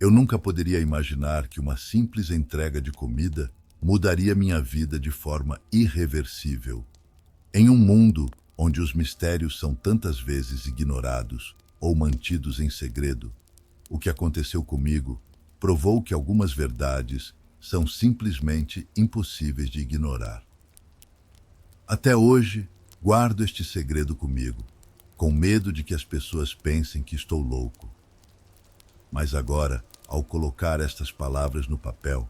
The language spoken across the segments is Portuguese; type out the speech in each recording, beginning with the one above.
Eu nunca poderia imaginar que uma simples entrega de comida mudaria minha vida de forma irreversível. Em um mundo onde os mistérios são tantas vezes ignorados ou mantidos em segredo, o que aconteceu comigo provou que algumas verdades são simplesmente impossíveis de ignorar. Até hoje, guardo este segredo comigo, com medo de que as pessoas pensem que estou louco. Mas agora, ao colocar estas palavras no papel,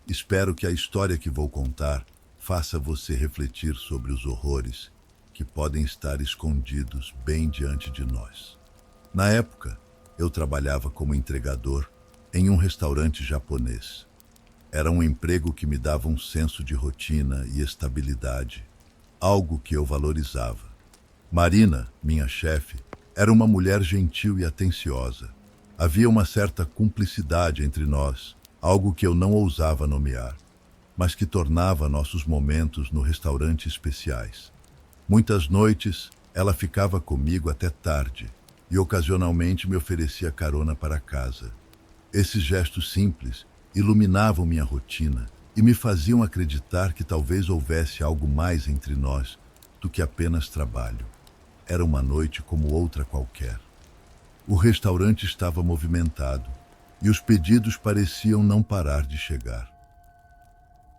espero que a história que vou contar faça você refletir sobre os horrores que podem estar escondidos bem diante de nós. Na época, eu trabalhava como entregador em um restaurante japonês. Era um emprego que me dava um senso de rotina e estabilidade, algo que eu valorizava. Marina, minha chefe, era uma mulher gentil e atenciosa. Havia uma certa cumplicidade entre nós, algo que eu não ousava nomear, mas que tornava nossos momentos no restaurante especiais. Muitas noites, ela ficava comigo até tarde e ocasionalmente me oferecia carona para casa. Esses gestos simples iluminavam minha rotina e me faziam acreditar que talvez houvesse algo mais entre nós do que apenas trabalho. Era uma noite como outra qualquer. O restaurante estava movimentado e os pedidos pareciam não parar de chegar.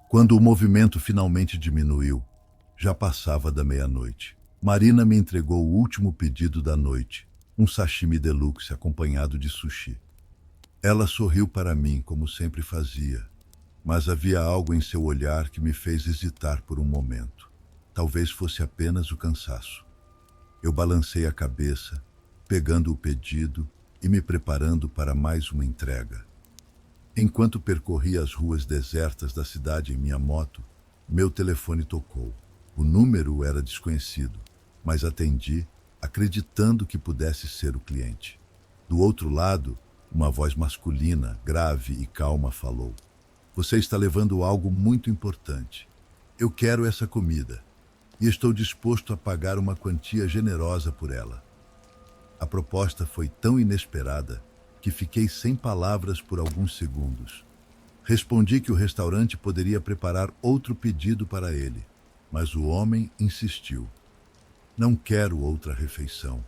Quando o movimento finalmente diminuiu, já passava da meia-noite. Marina me entregou o último pedido da noite, um sashimi deluxe acompanhado de sushi. Ela sorriu para mim como sempre fazia, mas havia algo em seu olhar que me fez hesitar por um momento. Talvez fosse apenas o cansaço. Eu balancei a cabeça, pegando o pedido e me preparando para mais uma entrega. Enquanto percorria as ruas desertas da cidade em minha moto, meu telefone tocou. O número era desconhecido, mas atendi, acreditando que pudesse ser o cliente. Do outro lado, uma voz masculina, grave e calma falou: "Você está levando algo muito importante. Eu quero essa comida e estou disposto a pagar uma quantia generosa por ela." A proposta foi tão inesperada que fiquei sem palavras por alguns segundos. Respondi que o restaurante poderia preparar outro pedido para ele, mas o homem insistiu: "Não quero outra refeição.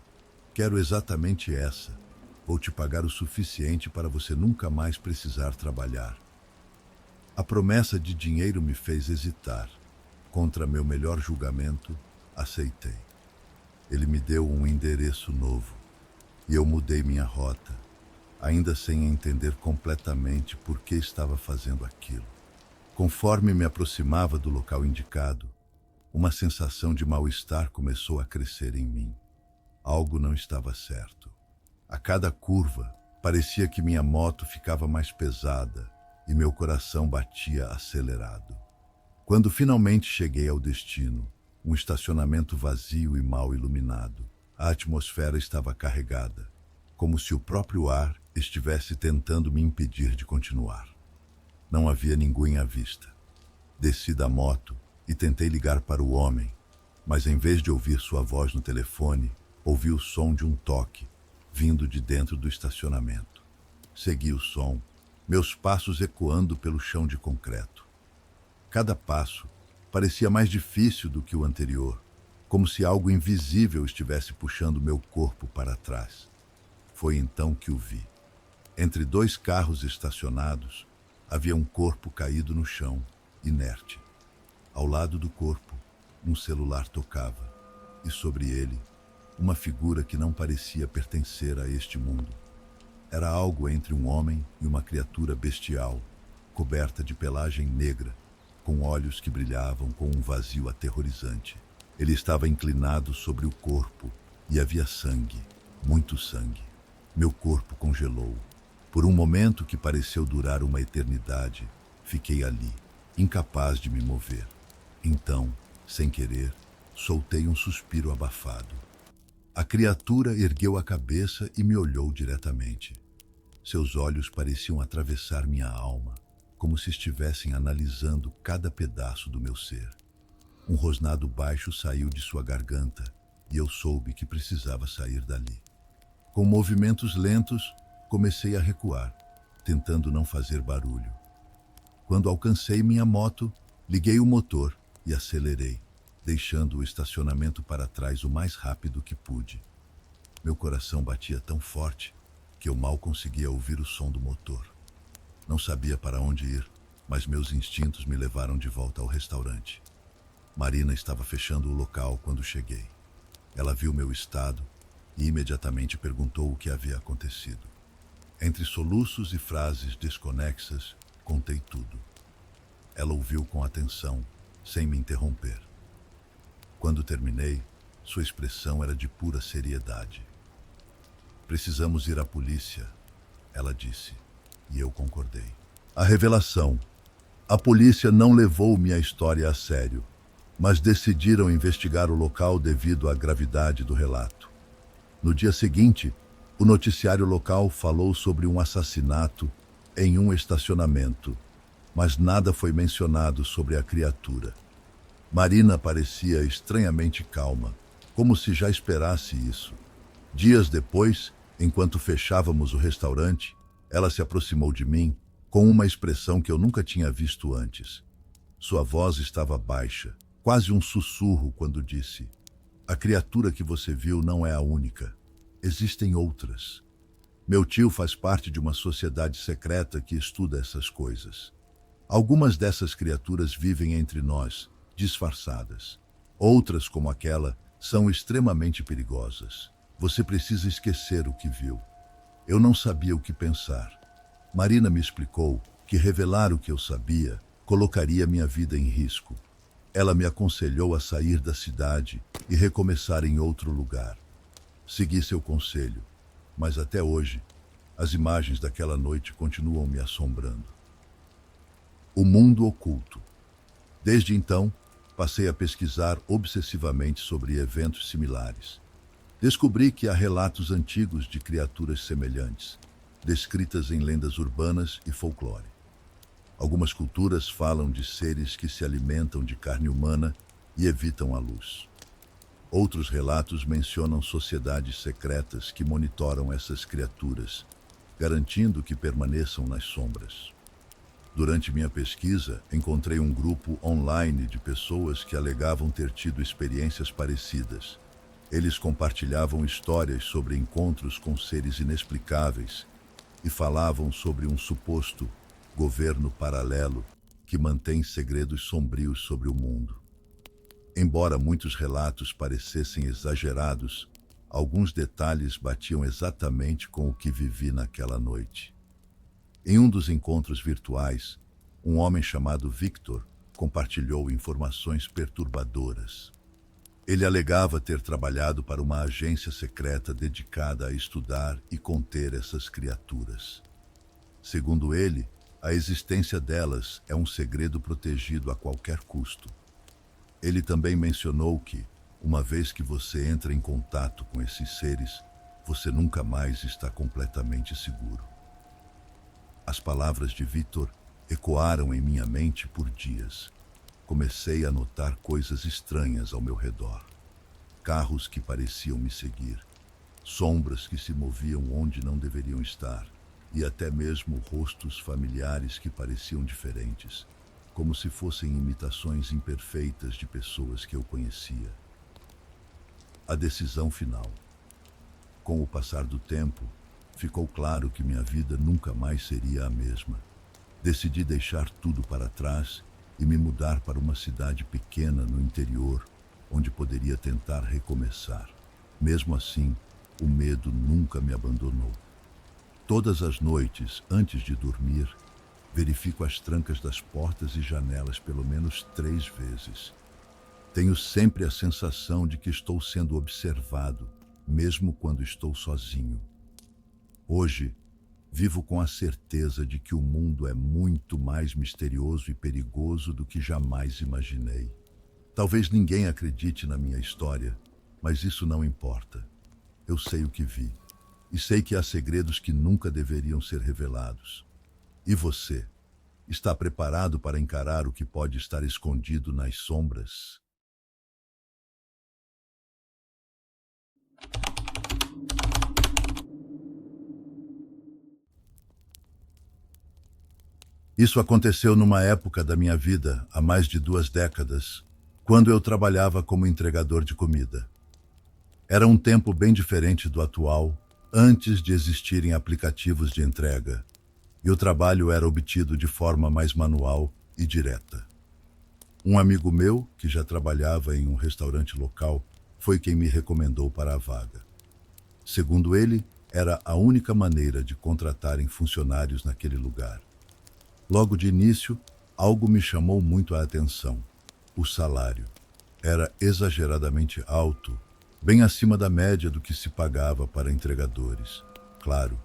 Quero exatamente essa. Vou te pagar o suficiente para você nunca mais precisar trabalhar." A promessa de dinheiro me fez hesitar. Contra meu melhor julgamento, aceitei. Ele me deu um endereço novo e eu mudei minha rota, ainda sem entender completamente por que estava fazendo aquilo. Conforme me aproximava do local indicado, uma sensação de mal-estar começou a crescer em mim. Algo não estava certo. A cada curva, parecia que minha moto ficava mais pesada e meu coração batia acelerado. Quando finalmente cheguei ao destino, um estacionamento vazio e mal iluminado, a atmosfera estava carregada, como se o próprio ar estivesse tentando me impedir de continuar. Não havia ninguém à vista. Desci da moto e tentei ligar para o homem, mas em vez de ouvir sua voz no telefone, ouvi o som de um toque vindo de dentro do estacionamento. Segui o som, meus passos ecoando pelo chão de concreto. Cada passo parecia mais difícil do que o anterior, como se algo invisível estivesse puxando meu corpo para trás. Foi então que o vi. Entre dois carros estacionados, havia um corpo caído no chão, inerte. Ao lado do corpo, um celular tocava, e sobre ele, uma figura que não parecia pertencer a este mundo. Era algo entre um homem e uma criatura bestial, coberta de pelagem negra, com olhos que brilhavam com um vazio aterrorizante. Ele estava inclinado sobre o corpo e havia sangue, muito sangue. Meu corpo congelou. Por um momento que pareceu durar uma eternidade, fiquei ali, incapaz de me mover. Então, sem querer, soltei um suspiro abafado. A criatura ergueu a cabeça e me olhou diretamente. Seus olhos pareciam atravessar minha alma, como se estivessem analisando cada pedaço do meu ser. Um rosnado baixo saiu de sua garganta e eu soube que precisava sair dali. Com movimentos lentos, comecei a recuar, tentando não fazer barulho. Quando alcancei minha moto, liguei o motor e acelerei, deixando o estacionamento para trás o mais rápido que pude. Meu coração batia tão forte que eu mal conseguia ouvir o som do motor. Não sabia para onde ir, mas meus instintos me levaram de volta ao restaurante. Marina estava fechando o local quando cheguei. Ela viu meu estado e imediatamente perguntou o que havia acontecido. Entre soluços e frases desconexas, contei tudo. Ela ouviu com atenção, sem me interromper. Quando terminei, sua expressão era de pura seriedade. Precisamos ir à polícia, ela disse, e eu concordei. A revelação. A polícia não levou minha história a sério, mas decidiram investigar o local devido à gravidade do relato. No dia seguinte, o noticiário local falou sobre um assassinato em um estacionamento, mas nada foi mencionado sobre a criatura. Marina parecia estranhamente calma, como se já esperasse isso. Dias depois, enquanto fechávamos o restaurante, ela se aproximou de mim com uma expressão que eu nunca tinha visto antes. Sua voz estava baixa, quase um sussurro, quando disse: "A criatura que você viu não é a única. Existem outras. Meu tio faz parte de uma sociedade secreta que estuda essas coisas. Algumas dessas criaturas vivem entre nós, disfarçadas. Outras, como aquela, são extremamente perigosas. Você precisa esquecer o que viu." Eu não sabia o que pensar. Marina me explicou que revelar o que eu sabia colocaria minha vida em risco. Ela me aconselhou a sair da cidade e recomeçar em outro lugar. Segui seu conselho, mas até hoje, as imagens daquela noite continuam me assombrando. O mundo oculto. Desde então, passei a pesquisar obsessivamente sobre eventos similares. Descobri que há relatos antigos de criaturas semelhantes, descritas em lendas urbanas e folclore. Algumas culturas falam de seres que se alimentam de carne humana e evitam a luz. Outros relatos mencionam sociedades secretas que monitoram essas criaturas, garantindo que permaneçam nas sombras. Durante minha pesquisa, encontrei um grupo online de pessoas que alegavam ter tido experiências parecidas. Eles compartilhavam histórias sobre encontros com seres inexplicáveis e falavam sobre um suposto governo paralelo que mantém segredos sombrios sobre o mundo. Embora muitos relatos parecessem exagerados, alguns detalhes batiam exatamente com o que vivi naquela noite. Em um dos encontros virtuais, um homem chamado Victor compartilhou informações perturbadoras. Ele alegava ter trabalhado para uma agência secreta dedicada a estudar e conter essas criaturas. Segundo ele, a existência delas é um segredo protegido a qualquer custo. Ele também mencionou que, uma vez que você entra em contato com esses seres, você nunca mais está completamente seguro. As palavras de Victor ecoaram em minha mente por dias. Comecei a notar coisas estranhas ao meu redor. Carros que pareciam me seguir, sombras que se moviam onde não deveriam estar, e até mesmo rostos familiares que pareciam diferentes, como se fossem imitações imperfeitas de pessoas que eu conhecia. A decisão final. Com o passar do tempo, ficou claro que minha vida nunca mais seria a mesma. Decidi deixar tudo para trás e me mudar para uma cidade pequena no interior, onde poderia tentar recomeçar. Mesmo assim, o medo nunca me abandonou. Todas as noites, antes de dormir, verifico as trancas das portas e janelas pelo menos 3 vezes. Tenho sempre a sensação de que estou sendo observado, mesmo quando estou sozinho. Hoje, vivo com a certeza de que o mundo é muito mais misterioso e perigoso do que jamais imaginei. Talvez ninguém acredite na minha história, mas isso não importa. Eu sei o que vi, e sei que há segredos que nunca deveriam ser revelados. E você, está preparado para encarar o que pode estar escondido nas sombras? Isso aconteceu numa época da minha vida, há mais de 2 décadas, quando eu trabalhava como entregador de comida. Era um tempo bem diferente do atual, antes de existirem aplicativos de entrega, e o trabalho era obtido de forma mais manual e direta. Um amigo meu, que já trabalhava em um restaurante local, foi quem me recomendou para a vaga. Segundo ele, era a única maneira de contratarem funcionários naquele lugar. Logo de início, algo me chamou muito a atenção: o salário. Era exageradamente alto, bem acima da média do que se pagava para entregadores. Claro,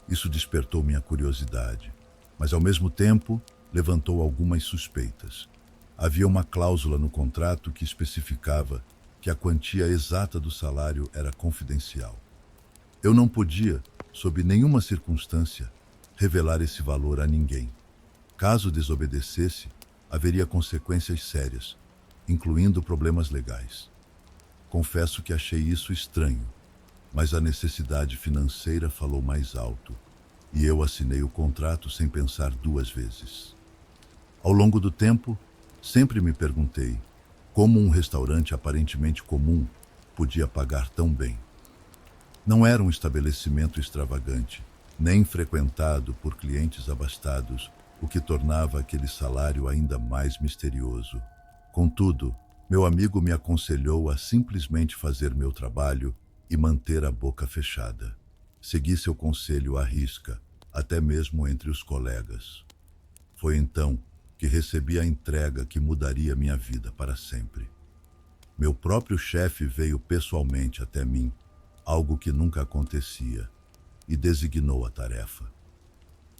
isso despertou minha curiosidade, mas ao mesmo tempo levantou algumas suspeitas. Havia uma cláusula no contrato que especificava que a quantia exata do salário era confidencial. Eu não podia, sob nenhuma circunstância, revelar esse valor a ninguém. Caso desobedecesse, haveria consequências sérias, incluindo problemas legais. Confesso que achei isso estranho, mas a necessidade financeira falou mais alto, e eu assinei o contrato sem pensar 2 vezes. Ao longo do tempo, sempre me perguntei como um restaurante aparentemente comum podia pagar tão bem. Não era um estabelecimento extravagante, nem frequentado por clientes abastados, o que tornava aquele salário ainda mais misterioso. Contudo, meu amigo me aconselhou a simplesmente fazer meu trabalho e manter a boca fechada. Segui seu conselho à risca, até mesmo entre os colegas. Foi então que recebi a entrega que mudaria minha vida para sempre. Meu próprio chefe veio pessoalmente até mim, algo que nunca acontecia, e designou a tarefa.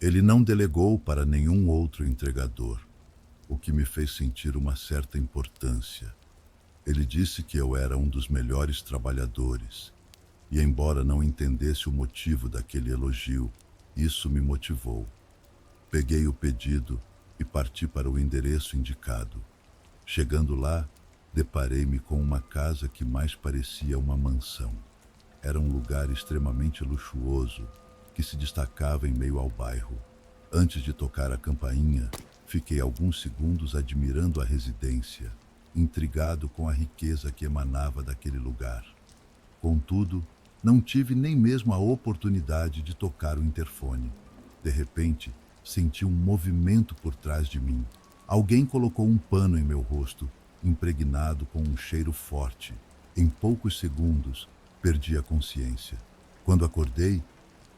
Ele não delegou para nenhum outro entregador, o que me fez sentir uma certa importância. Ele disse que eu era um dos melhores trabalhadores, e embora não entendesse o motivo daquele elogio, isso me motivou. Peguei o pedido e parti para o endereço indicado. Chegando lá, deparei-me com uma casa que mais parecia uma mansão. Era um lugar extremamente luxuoso, que se destacava em meio ao bairro. Antes de tocar a campainha, fiquei alguns segundos admirando a residência, intrigado com a riqueza que emanava daquele lugar. Contudo, não tive nem mesmo a oportunidade de tocar o interfone. De repente, senti um movimento por trás de mim. Alguém colocou um pano em meu rosto, impregnado com um cheiro forte. Em poucos segundos, perdi a consciência. Quando acordei,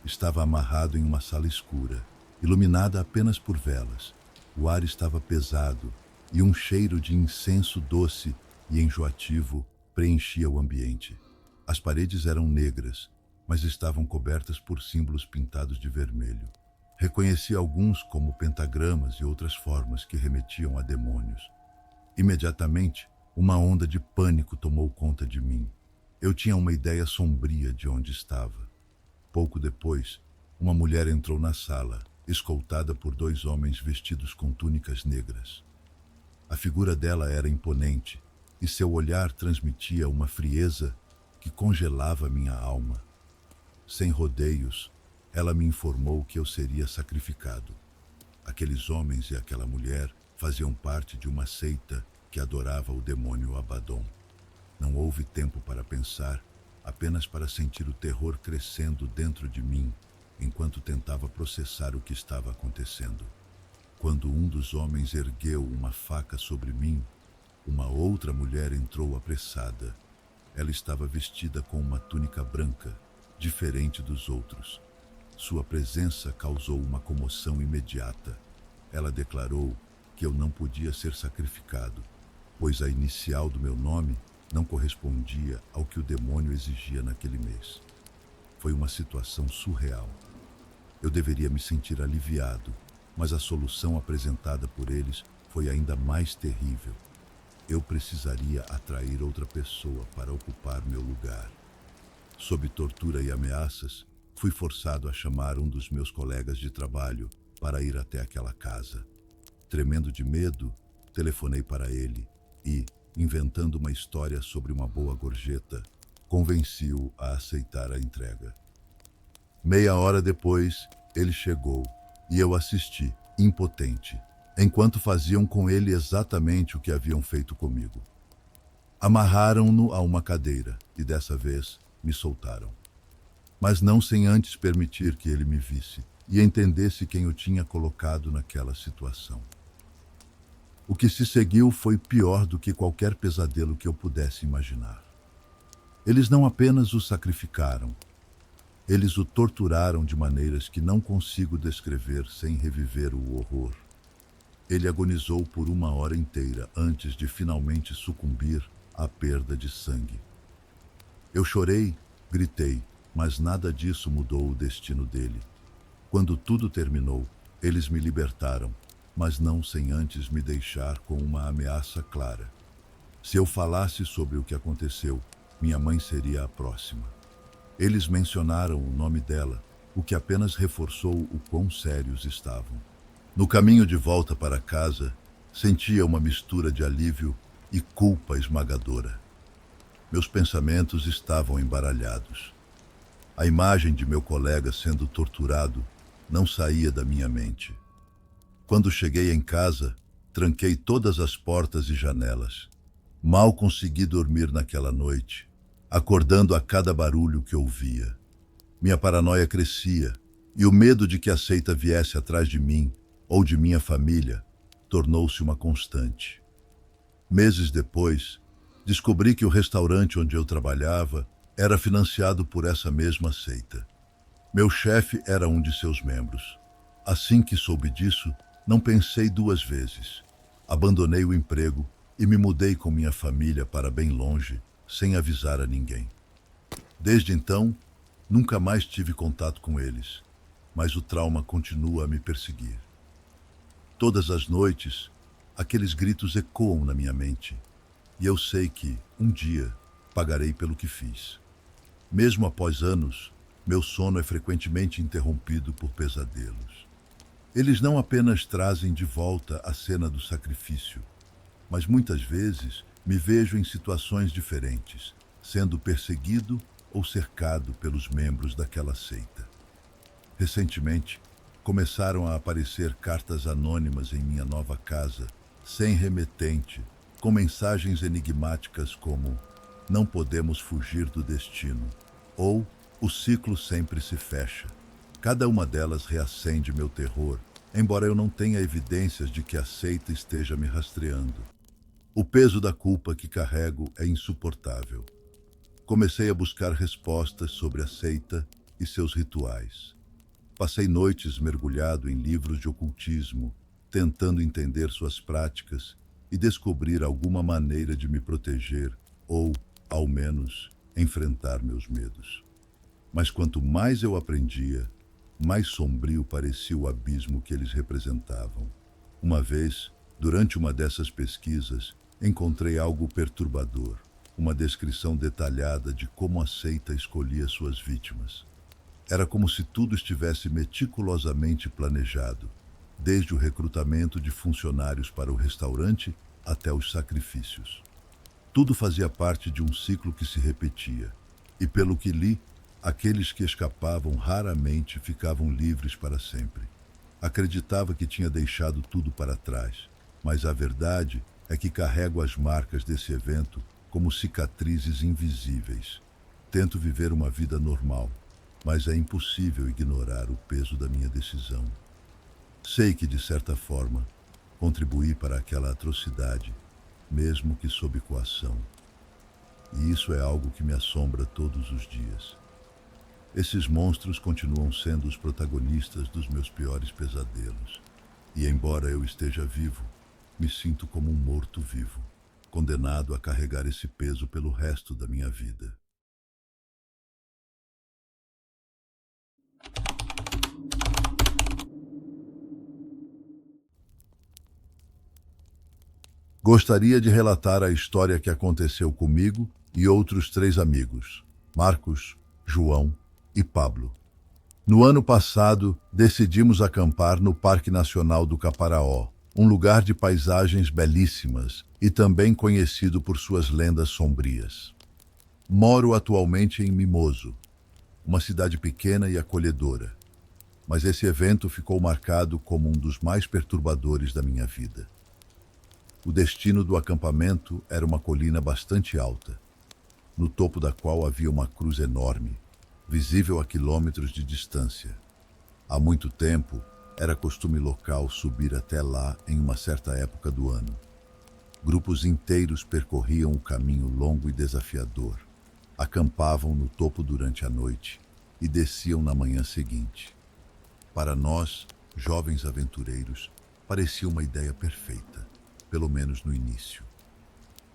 estava amarrado em uma sala escura, iluminada apenas por velas. O ar estava pesado e um cheiro de incenso doce e enjoativo preenchia o ambiente. As paredes eram negras, mas estavam cobertas por símbolos pintados de vermelho. Reconheci alguns como pentagramas e outras formas que remetiam a demônios. Imediatamente, uma onda de pânico tomou conta de mim. Eu tinha uma ideia sombria de onde estava. Pouco depois, uma mulher entrou na sala, escoltada por 2 homens vestidos com túnicas negras. A figura dela era imponente e seu olhar transmitia uma frieza que congelava minha alma. Sem rodeios, ela me informou que eu seria sacrificado. Aqueles homens e aquela mulher faziam parte de uma seita que adorava o demônio Abaddon. Não houve tempo para pensar, apenas para sentir o terror crescendo dentro de mim, enquanto tentava processar o que estava acontecendo. Quando um dos homens ergueu uma faca sobre mim, uma outra mulher entrou apressada. Ela estava vestida com uma túnica branca, diferente dos outros. Sua presença causou uma comoção imediata. Ela declarou que eu não podia ser sacrificado, pois a inicial do meu nome não correspondia ao que o demônio exigia naquele mês. Foi uma situação surreal. Eu deveria me sentir aliviado, mas a solução apresentada por eles foi ainda mais terrível. Eu precisaria atrair outra pessoa para ocupar meu lugar. Sob tortura e ameaças, fui forçado a chamar um dos meus colegas de trabalho para ir até aquela casa. Tremendo de medo, telefonei para ele e, inventando uma história sobre uma boa gorjeta, convenci-o a aceitar a entrega. Meia hora depois, ele chegou e eu assisti, impotente, enquanto faziam com ele exatamente o que haviam feito comigo. Amarraram-no a uma cadeira e dessa vez me soltaram. Mas não sem antes permitir que ele me visse e entendesse quem o tinha colocado naquela situação. O que se seguiu foi pior do que qualquer pesadelo que eu pudesse imaginar. Eles não apenas o sacrificaram, eles o torturaram de maneiras que não consigo descrever sem reviver o horror. Ele agonizou por 1 hora inteira antes de finalmente sucumbir à perda de sangue. Eu chorei, gritei, mas nada disso mudou o destino dele. Quando tudo terminou, eles me libertaram, mas não sem antes me deixar com uma ameaça clara. Se eu falasse sobre o que aconteceu, minha mãe seria a próxima. Eles mencionaram o nome dela, o que apenas reforçou o quão sérios estavam. No caminho de volta para casa, sentia uma mistura de alívio e culpa esmagadora. Meus pensamentos estavam embaralhados. A imagem de meu colega sendo torturado não saía da minha mente. Quando cheguei em casa, tranquei todas as portas e janelas. Mal consegui dormir naquela noite, acordando a cada barulho que ouvia. Minha paranoia crescia e o medo de que a seita viesse atrás de mim ou de minha família tornou-se uma constante. Meses depois, descobri que o restaurante onde eu trabalhava era financiado por essa mesma seita. Meu chefe era um de seus membros. Assim que soube disso, não pensei 2 vezes. Abandonei o emprego e me mudei com minha família para bem longe, sem avisar a ninguém. Desde então, nunca mais tive contato com eles, mas o trauma continua a me perseguir. Todas as noites, aqueles gritos ecoam na minha mente, e eu sei que, um dia, pagarei pelo que fiz. Mesmo após anos, meu sono é frequentemente interrompido por pesadelos. Eles não apenas trazem de volta a cena do sacrifício, mas muitas vezes me vejo em situações diferentes, sendo perseguido ou cercado pelos membros daquela seita. Recentemente, começaram a aparecer cartas anônimas em minha nova casa, sem remetente, com mensagens enigmáticas como "Não podemos fugir do destino" ou "O ciclo sempre se fecha". Cada uma delas reacende meu terror, embora eu não tenha evidências de que a seita esteja me rastreando. O peso da culpa que carrego é insuportável. Comecei a buscar respostas sobre a seita e seus rituais. Passei noites mergulhado em livros de ocultismo, tentando entender suas práticas e descobrir alguma maneira de me proteger ou, ao menos, enfrentar meus medos. Mas quanto mais eu aprendia, mais sombrio parecia o abismo que eles representavam. Uma vez, durante uma dessas pesquisas, encontrei algo perturbador, uma descrição detalhada de como a seita escolhia suas vítimas. Era como se tudo estivesse meticulosamente planejado, desde o recrutamento de funcionários para o restaurante até os sacrifícios. Tudo fazia parte de um ciclo que se repetia, e pelo que li, aqueles que escapavam raramente ficavam livres para sempre. Acreditava que tinha deixado tudo para trás, mas a verdade é que carrego as marcas desse evento como cicatrizes invisíveis. Tento viver uma vida normal, mas é impossível ignorar o peso da minha decisão. Sei que, de certa forma, contribuí para aquela atrocidade, mesmo que sob coação. E isso é algo que me assombra todos os dias. Esses monstros continuam sendo os protagonistas dos meus piores pesadelos. E embora eu esteja vivo, me sinto como um morto-vivo, condenado a carregar esse peso pelo resto da minha vida. Gostaria de relatar a história que aconteceu comigo e outros 3 amigos, Marcos, João e Pablo. No ano passado, decidimos acampar no Parque Nacional do Caparaó, um lugar de paisagens belíssimas e também conhecido por suas lendas sombrias. Moro atualmente em Mimoso, uma cidade pequena e acolhedora. mas esse evento ficou marcado como um dos mais perturbadores da minha vida. O destino do acampamento era uma colina bastante alta, no topo da qual havia uma cruz enorme, visível a quilômetros de distância. Há muito tempo, era costume local subir até lá em uma certa época do ano. Grupos inteiros percorriam o caminho longo e desafiador, acampavam no topo durante a noite e desciam na manhã seguinte. Para nós, jovens aventureiros, parecia uma ideia perfeita, pelo menos no início.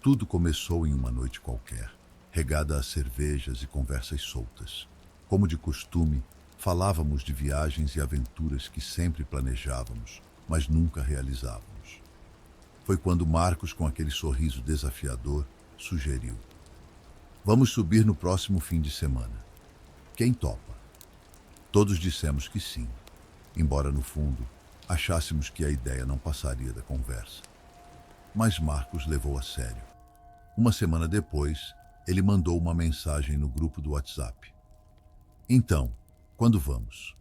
Tudo começou em uma noite qualquer, regada a cervejas e conversas soltas. Como de costume, falávamos de viagens e aventuras que sempre planejávamos, mas nunca realizávamos. Foi quando Marcos, com aquele sorriso desafiador, sugeriu: "Vamos subir no próximo fim de semana. Quem topa?" Todos dissemos que sim, embora no fundo achássemos que a ideia não passaria da conversa. Mas Marcos levou a sério. Uma semana depois, ele mandou uma mensagem no grupo do WhatsApp: "Então, quando vamos?"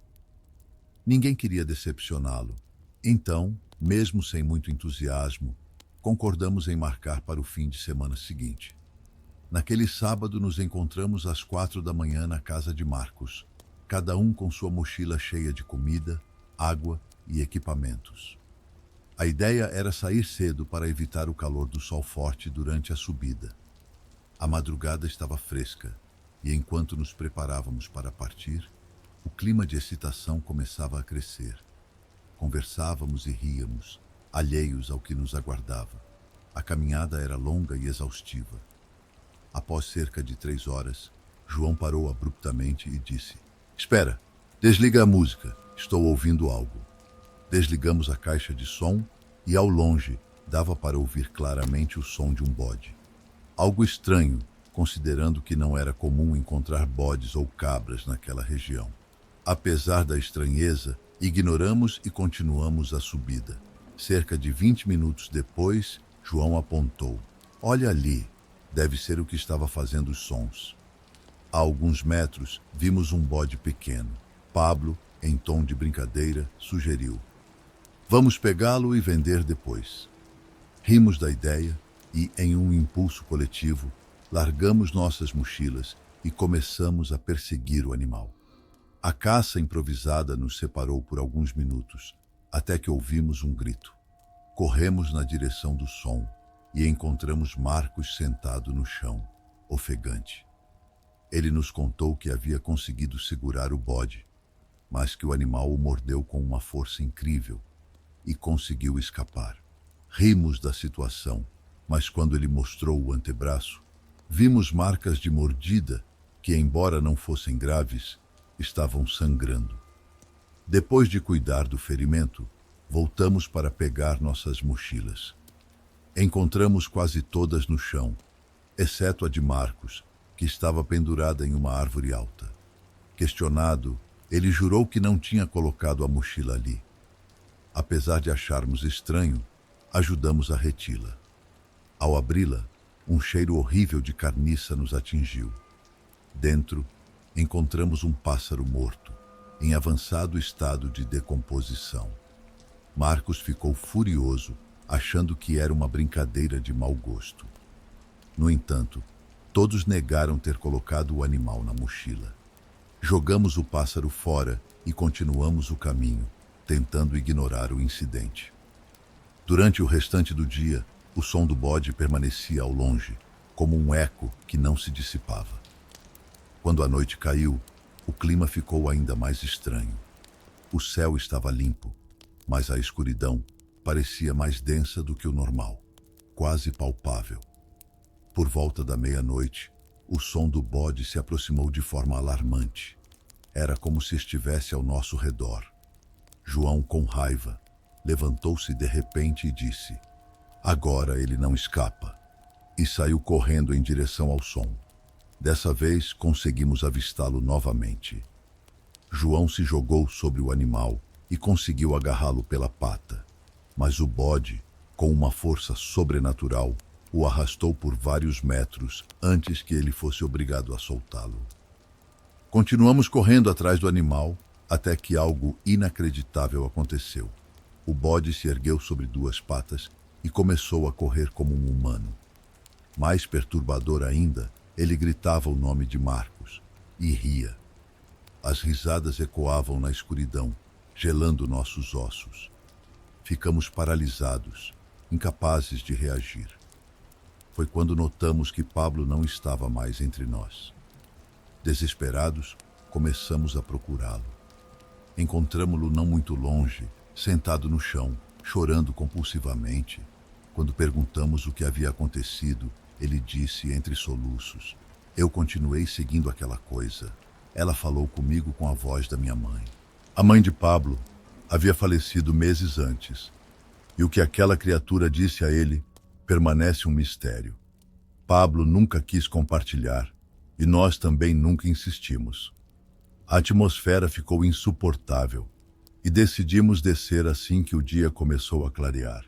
Ninguém queria decepcioná-lo. Então, mesmo sem muito entusiasmo, concordamos em marcar para o fim de semana seguinte. Naquele sábado, nos encontramos às 4 da manhã na casa de Marcos, cada um com sua mochila cheia de comida, água e equipamentos. A ideia era sair cedo para evitar o calor do sol forte durante a subida. A madrugada estava fresca e, enquanto nos preparávamos para partir, o clima de excitação começava a crescer. Conversávamos e ríamos, alheios ao que nos aguardava. A caminhada era longa e exaustiva. Após cerca de 3 horas, João parou abruptamente e disse: "Espera, desliga a música, estou ouvindo algo." Desligamos a caixa de som e, ao longe, dava para ouvir claramente o som de um bode. Algo estranho, considerando que não era comum encontrar bodes ou cabras naquela região. Apesar da estranheza, ignoramos e continuamos a subida. Cerca de 20 minutos depois, João apontou: "Olha ali, deve ser o que estava fazendo os sons." A alguns metros, vimos um bode pequeno. Pablo, em tom de brincadeira, sugeriu: "Vamos pegá-lo e vender depois." Rimos da ideia e, em um impulso coletivo, largamos nossas mochilas e começamos a perseguir o animal. A caça improvisada nos separou por alguns minutos, até que ouvimos um grito. Corremos na direção do som e encontramos Marcos sentado no chão, ofegante. Ele nos contou que havia conseguido segurar o bode, mas que o animal o mordeu com uma força incrível e conseguiu escapar. Rimos da situação, mas quando ele mostrou o antebraço, vimos marcas de mordida que, embora não fossem graves, estavam sangrando. Depois de cuidar do ferimento, voltamos para pegar nossas mochilas. Encontramos quase todas no chão, exceto a de Marcos, que estava pendurada em uma árvore alta. Questionado, ele jurou que não tinha colocado a mochila ali. Apesar de acharmos estranho, ajudamos a retê-la. Ao abri-la, um cheiro horrível de carniça nos atingiu. Dentro, encontramos um pássaro morto, em avançado estado de decomposição. Marcos ficou furioso, achando que era uma brincadeira de mau gosto. No entanto, todos negaram ter colocado o animal na mochila. Jogamos o pássaro fora e continuamos o caminho, tentando ignorar o incidente. Durante o restante do dia, o som do bode permanecia ao longe, como um eco que não se dissipava. Quando a noite caiu, o clima ficou ainda mais estranho. O céu estava limpo, mas a escuridão parecia mais densa do que o normal, quase palpável. Por volta da meia-noite, o som do bode se aproximou de forma alarmante. Era como se estivesse ao nosso redor. João, com raiva, levantou-se de repente e disse: "Agora ele não escapa." E saiu correndo em direção ao som. Dessa vez, conseguimos avistá-lo novamente. João se jogou sobre o animal e conseguiu agarrá-lo pela pata. Mas o bode, com uma força sobrenatural, o arrastou por vários metros antes que ele fosse obrigado a soltá-lo. Continuamos correndo atrás do animal Até que algo inacreditável aconteceu. O bode se ergueu sobre duas patas e começou a correr como um humano. Mais perturbador ainda, ele gritava o nome de Marcos e ria. As risadas ecoavam na escuridão, gelando nossos ossos. Ficamos paralisados, incapazes de reagir. Foi quando notamos que Pablo não estava mais entre nós. Desesperados, começamos a procurá-lo. Encontramo-lo não muito longe, sentado no chão, chorando compulsivamente. Quando perguntamos o que havia acontecido, ele disse entre soluços: "Eu continuei seguindo aquela coisa. Ela falou comigo com a voz da minha mãe." A mãe de Pablo havia falecido meses antes, e o que aquela criatura disse a ele permanece um mistério. Pablo nunca quis compartilhar, e nós também nunca insistimos. A atmosfera ficou insuportável, e decidimos descer assim que o dia começou a clarear.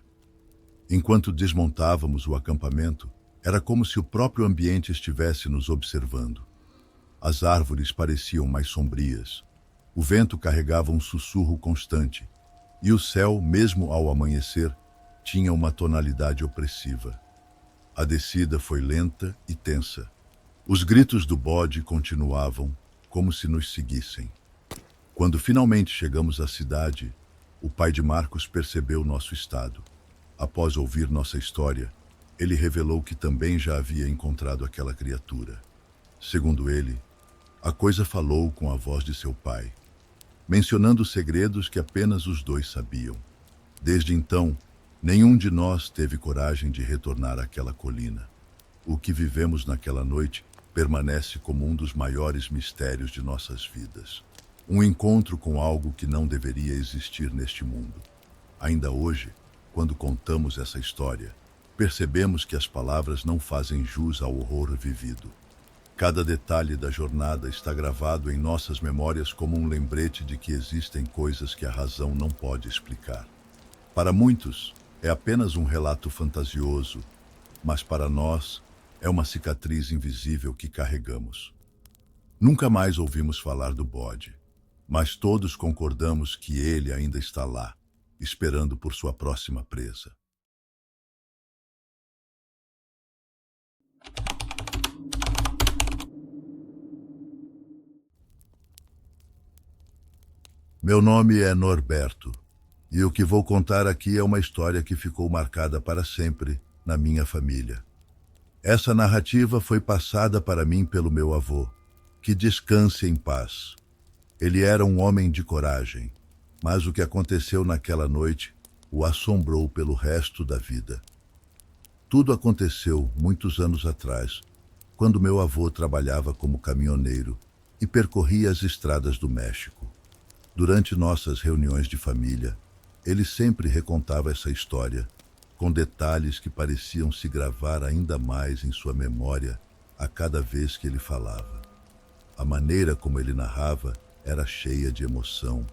Enquanto desmontávamos o acampamento, era como se o próprio ambiente estivesse nos observando. As árvores pareciam mais sombrias, o vento carregava um sussurro constante, e o céu, mesmo ao amanhecer, tinha uma tonalidade opressiva. A descida foi lenta e tensa. Os gritos do bode continuavam, como se nos seguissem. Quando finalmente chegamos à cidade, o pai de Marcos percebeu nosso estado. Após ouvir nossa história, ele revelou que também já havia encontrado aquela criatura. Segundo ele, a coisa falou com a voz de seu pai, mencionando segredos que apenas os dois sabiam. Desde então, nenhum de nós teve coragem de retornar àquela colina. O que vivemos naquela noite permanece como um dos maiores mistérios de nossas vidas. Um encontro com algo que não deveria existir neste mundo. Ainda hoje, quando contamos essa história, percebemos que as palavras não fazem jus ao horror vivido. Cada detalhe da jornada está gravado em nossas memórias como um lembrete de que existem coisas que a razão não pode explicar. Para muitos, é apenas um relato fantasioso, mas para nós, é uma cicatriz invisível que carregamos. Nunca mais ouvimos falar do bode, mas todos concordamos que ele ainda está lá, esperando por sua próxima presa. Meu nome é Norberto, e o que vou contar aqui é uma história que ficou marcada para sempre na minha família. Essa narrativa foi passada para mim pelo meu avô. Que descanse em paz. Ele era um homem de coragem, mas o que aconteceu naquela noite o assombrou pelo resto da vida. Tudo aconteceu muitos anos atrás, quando meu avô trabalhava como caminhoneiro e percorria as estradas do México. Durante nossas reuniões de família, ele sempre recontava essa história, com detalhes que pareciam se gravar ainda mais em sua memória a cada vez que ele falava. A maneira como ele narrava era cheia de emoção,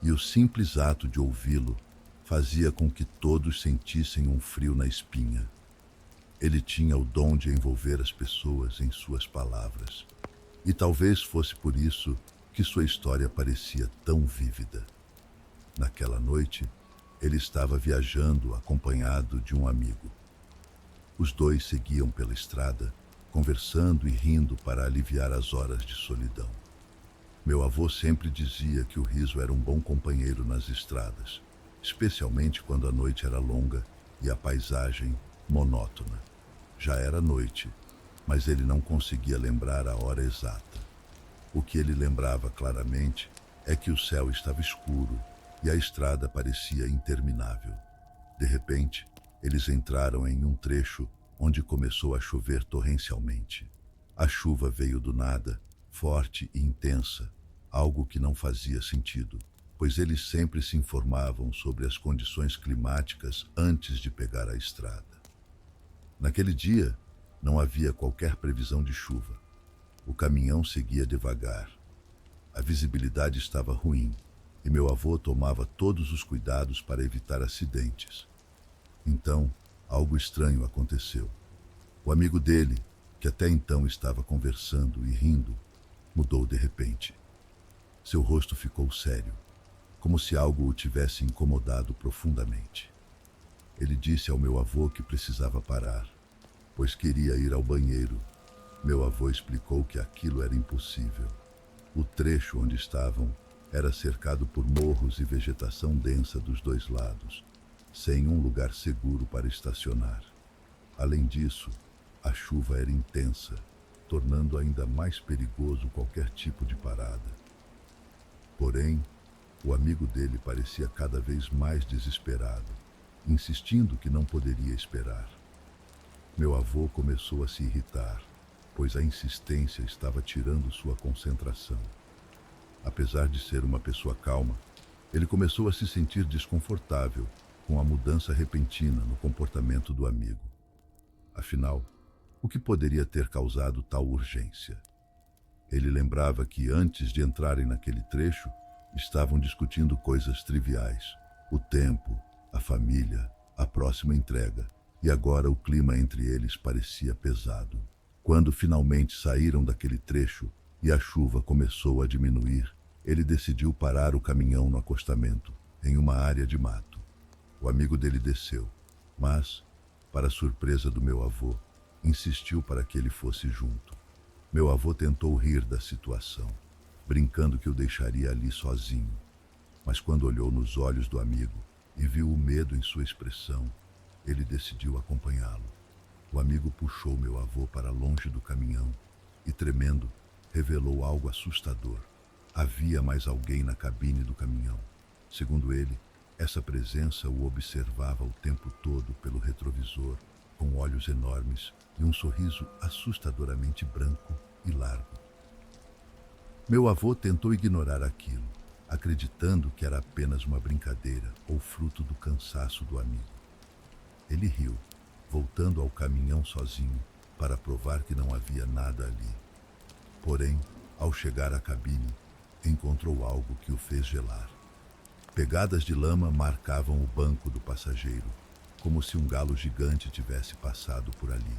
e o simples ato de ouvi-lo fazia com que todos sentissem um frio na espinha. Ele tinha o dom de envolver as pessoas em suas palavras, e talvez fosse por isso que sua história parecia tão vívida. Naquela noite, ele estava viajando acompanhado de um amigo. Os dois seguiam pela estrada, conversando e rindo para aliviar as horas de solidão. Meu avô sempre dizia que o riso era um bom companheiro nas estradas, especialmente quando a noite era longa e a paisagem monótona. Já era noite, mas ele não conseguia lembrar a hora exata. O que ele lembrava claramente é que o céu estava escuro e a estrada parecia interminável. De repente, eles entraram em um trecho onde começou a chover torrencialmente. A chuva veio do nada, forte e intensa, algo que não fazia sentido, pois eles sempre se informavam sobre as condições climáticas antes de pegar a estrada. Naquele dia, não havia qualquer previsão de chuva. O caminhão seguia devagar. A visibilidade estava ruim e meu avô tomava todos os cuidados para evitar acidentes. Então, algo estranho aconteceu. O amigo dele, que até então estava conversando e rindo, mudou de repente. Seu rosto ficou sério, como se algo o tivesse incomodado profundamente. Ele disse ao meu avô que precisava parar, pois queria ir ao banheiro. Meu avô explicou que aquilo era impossível. O trecho onde estavam era cercado por morros e vegetação densa dos dois lados, sem um lugar seguro para estacionar. Além disso, a chuva era intensa, tornando ainda mais perigoso qualquer tipo de parada. Porém, o amigo dele parecia cada vez mais desesperado, insistindo que não poderia esperar. Meu avô começou a se irritar, pois a insistência estava tirando sua concentração. Apesar de ser uma pessoa calma, ele começou a se sentir desconfortável com a mudança repentina no comportamento do amigo. Afinal, o que poderia ter causado tal urgência? Ele lembrava que antes de entrarem naquele trecho, estavam discutindo coisas triviais: o tempo, a família, a próxima entrega, e agora o clima entre eles parecia pesado. Quando finalmente saíram daquele trecho e a chuva começou a diminuir, ele decidiu parar o caminhão no acostamento, em uma área de mato. O amigo dele desceu, mas, para surpresa do meu avô, insistiu para que ele fosse junto. Meu avô tentou rir da situação, brincando que o deixaria ali sozinho. Mas quando olhou nos olhos do amigo e viu o medo em sua expressão, ele decidiu acompanhá-lo. O amigo puxou meu avô para longe do caminhão e, tremendo, revelou algo assustador. Havia mais alguém na cabine do caminhão. Segundo ele, essa presença o observava o tempo todo pelo retrovisor, com olhos enormes e um sorriso assustadoramente branco e largo. Meu avô tentou ignorar aquilo, acreditando que era apenas uma brincadeira ou fruto do cansaço do amigo. Ele riu, voltando ao caminhão sozinho para provar que não havia nada ali. Porém, ao chegar à cabine, encontrou algo que o fez gelar. Pegadas de lama marcavam o banco do passageiro, como se um galo gigante tivesse passado por ali.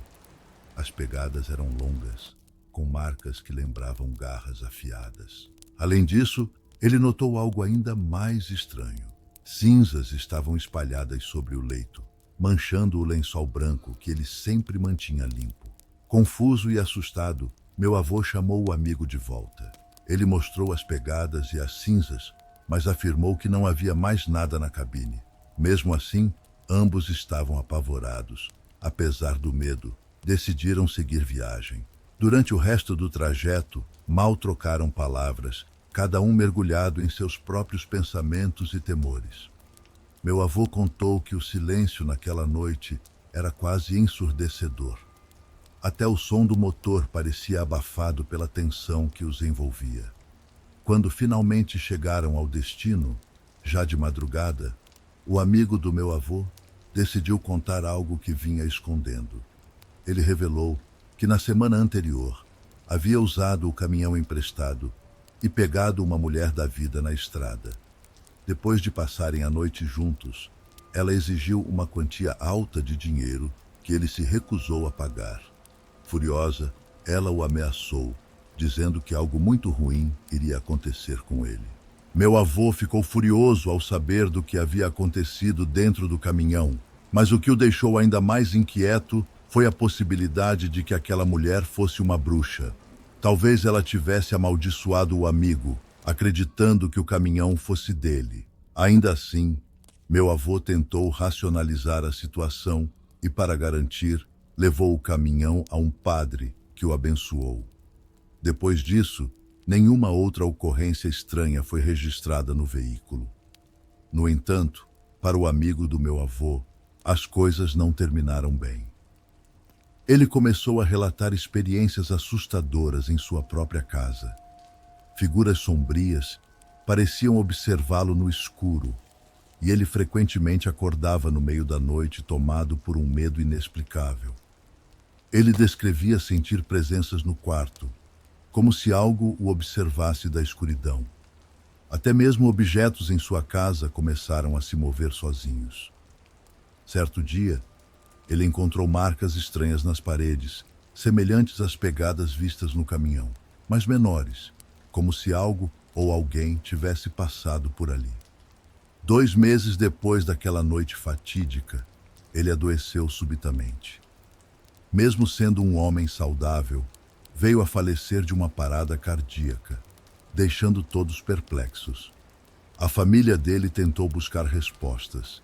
As pegadas eram longas, com marcas que lembravam garras afiadas. Além disso, ele notou algo ainda mais estranho. Cinzas estavam espalhadas sobre o leito, manchando o lençol branco que ele sempre mantinha limpo. Confuso e assustado, meu avô chamou o amigo de volta. Ele mostrou as pegadas e as cinzas, mas afirmou que não havia mais nada na cabine. Mesmo assim, ambos estavam apavorados. Apesar do medo, decidiram seguir viagem. Durante o resto do trajeto, mal trocaram palavras, cada um mergulhado em seus próprios pensamentos e temores. Meu avô contou que o silêncio naquela noite era quase ensurdecedor. Até o som do motor parecia abafado pela tensão que os envolvia. Quando finalmente chegaram ao destino, já de madrugada, o amigo do meu avô decidiu contar algo que vinha escondendo. Ele revelou que na semana anterior havia usado o caminhão emprestado e pegado uma mulher da vida na estrada. Depois de passarem a noite juntos, ela exigiu uma quantia alta de dinheiro que ele se recusou a pagar. Furiosa, ela o ameaçou, dizendo que algo muito ruim iria acontecer com ele. Meu avô ficou furioso ao saber do que havia acontecido dentro do caminhão, mas o que o deixou ainda mais inquieto foi a possibilidade de que aquela mulher fosse uma bruxa. Talvez ela tivesse amaldiçoado o amigo, acreditando que o caminhão fosse dele. Ainda assim, meu avô tentou racionalizar a situação e, para garantir, levou o caminhão a um padre que o abençoou. Depois disso, nenhuma outra ocorrência estranha foi registrada no veículo. No entanto, para o amigo do meu avô, as coisas não terminaram bem. Ele começou a relatar experiências assustadoras em sua própria casa. Figuras sombrias pareciam observá-lo no escuro, e ele frequentemente acordava no meio da noite tomado por um medo inexplicável. Ele descrevia sentir presenças no quarto, como se algo o observasse da escuridão. Até mesmo objetos em sua casa começaram a se mover sozinhos. Certo dia, ele encontrou marcas estranhas nas paredes, semelhantes às pegadas vistas no caminhão, mas menores, como se algo ou alguém tivesse passado por ali. 2 meses depois daquela noite fatídica, ele adoeceu subitamente. Mesmo sendo um homem saudável, veio a falecer de uma parada cardíaca, deixando todos perplexos. A família dele tentou buscar respostas,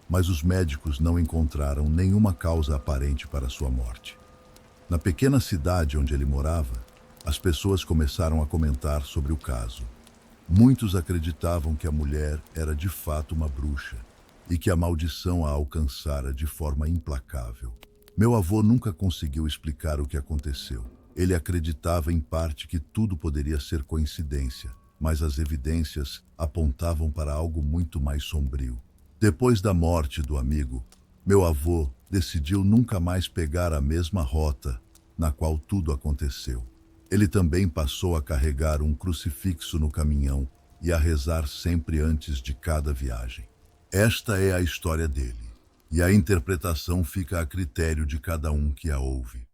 mas os médicos não encontraram nenhuma causa aparente para sua morte. Na pequena cidade onde ele morava, as pessoas começaram a comentar sobre o caso. Muitos acreditavam que a mulher era de fato uma bruxa e que a maldição a alcançara de forma implacável. Meu avô nunca conseguiu explicar o que aconteceu. Ele acreditava em parte que tudo poderia ser coincidência, mas as evidências apontavam para algo muito mais sombrio. Depois da morte do amigo, meu avô decidiu nunca mais pegar a mesma rota na qual tudo aconteceu. Ele também passou a carregar um crucifixo no caminhão e a rezar sempre antes de cada viagem. Esta é a história dele, e a interpretação fica a critério de cada um que a ouve.